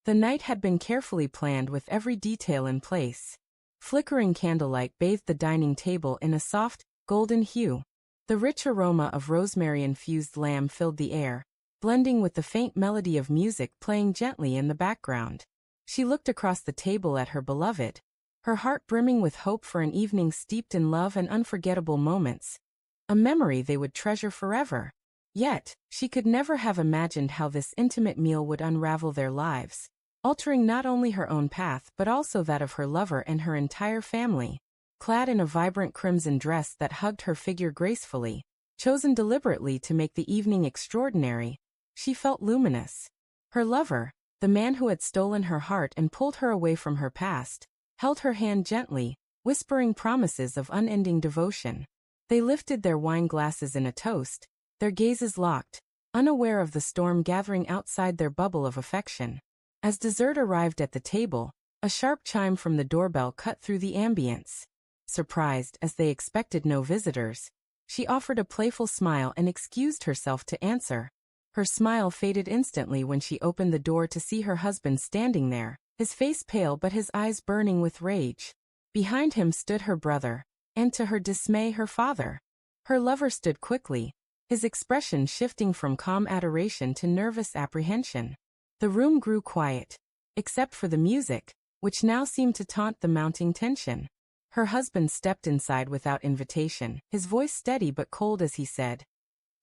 The night had been carefully planned with every detail in place. Flickering candlelight bathed the dining table in a soft, golden hue. The rich aroma of rosemary-infused lamb filled the air, blending with the faint melody of music playing gently in the background. She looked across the table at her beloved, her heart brimming with hope for an evening steeped in love and unforgettable moments. A memory they would treasure forever. Yet, she could never have imagined how this intimate meal would unravel their lives, altering not only her own path but also that of her lover and her entire family. Clad in a vibrant crimson dress that hugged her figure gracefully, chosen deliberately to make the evening extraordinary, she felt luminous. Her lover, the man who had stolen her heart and pulled her away from her past, held her hand gently, whispering promises of unending devotion. They lifted their wine glasses in a toast, their gazes locked, unaware of the storm gathering outside their bubble of affection. As dessert arrived at the table, a sharp chime from the doorbell cut through the ambience. Surprised as they expected no visitors, she offered a playful smile and excused herself to answer. Her smile faded instantly when she opened the door to see her husband standing there, his face pale but his eyes burning with rage. Behind him stood her brother, and to her dismay her father. Her lover stood quickly, his expression shifting from calm adoration to nervous apprehension. The room grew quiet, except for the music, which now seemed to taunt the mounting tension. Her husband stepped inside without invitation, his voice steady but cold as he said,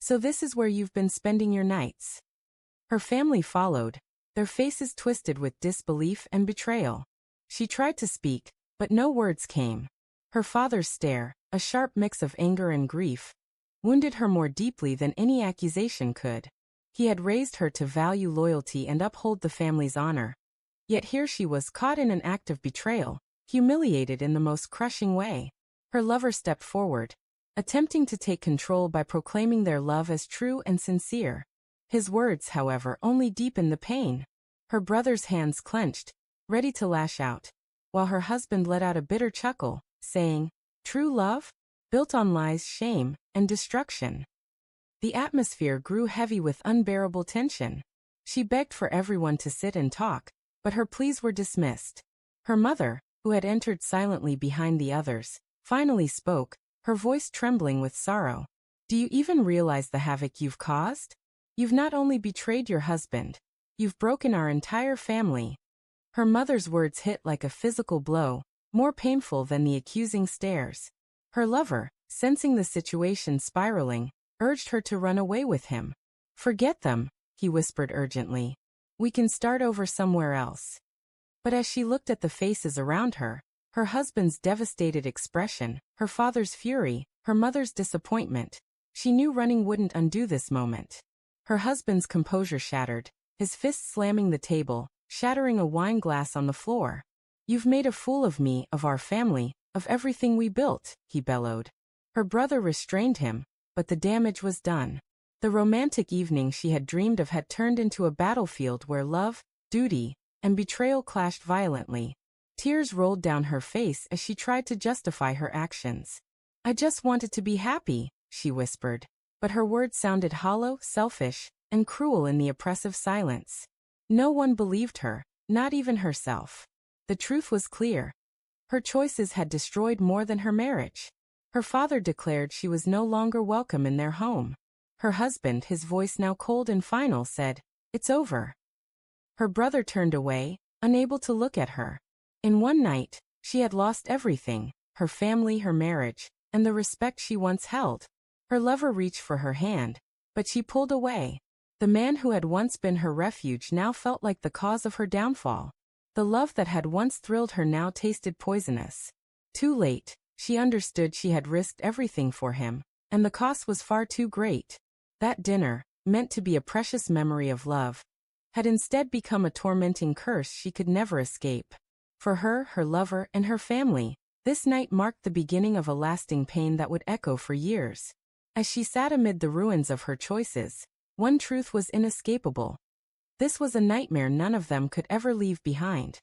"So this is where you've been spending your nights?" Her family followed, their faces twisted with disbelief and betrayal. She tried to speak, but no words came. Her father's stare, a sharp mix of anger and grief, wounded her more deeply than any accusation could. He had raised her to value loyalty and uphold the family's honor. Yet here she was caught in an act of betrayal, humiliated in the most crushing way. Her lover stepped forward, attempting to take control by proclaiming their love as true and sincere. His words, however, only deepened the pain. Her brother's hands clenched, ready to lash out, while her husband let out a bitter chuckle, saying, "True love? Built on lies, shame, and destruction." The atmosphere grew heavy with unbearable tension. She begged for everyone to sit and talk, but her pleas were dismissed. Her mother, who had entered silently behind the others, finally spoke, her voice trembling with sorrow. "Do you even realize the havoc you've caused? You've not only betrayed your husband, you've broken our entire family." Her mother's words hit like a physical blow, more painful than the accusing stares. Her lover, sensing the situation spiraling, urged her to run away with him. "Forget them," he whispered urgently. "We can start over somewhere else." But as she looked at the faces around her, her husband's devastated expression, her father's fury, her mother's disappointment, she knew running wouldn't undo this moment. Her husband's composure shattered, his fist slamming the table, shattering a wine glass on the floor. "You've made a fool of me, of our family, of everything we built," he bellowed. Her brother restrained him, but the damage was done. The romantic evening she had dreamed of had turned into a battlefield where love, duty, and betrayal clashed violently. Tears rolled down her face as she tried to justify her actions. "I just wanted to be happy," she whispered, but her words sounded hollow, selfish, and cruel in the oppressive silence. No one believed her, not even herself. The truth was clear. Her choices had destroyed more than her marriage. Her father declared she was no longer welcome in their home. Her husband, his voice now cold and final, said, "It's over." Her brother turned away, unable to look at her. In one night, she had lost everything, her family, her marriage, and the respect she once held. Her lover reached for her hand, but she pulled away. The man who had once been her refuge now felt like the cause of her downfall. The love that had once thrilled her now tasted poisonous. Too late, she understood she had risked everything for him, and the cost was far too great. That dinner, meant to be a precious memory of love, had instead become a tormenting curse she could never escape. For her, her lover, and her family, this night marked the beginning of a lasting pain that would echo for years. As she sat amid the ruins of her choices, one truth was inescapable. This was a nightmare none of them could ever leave behind.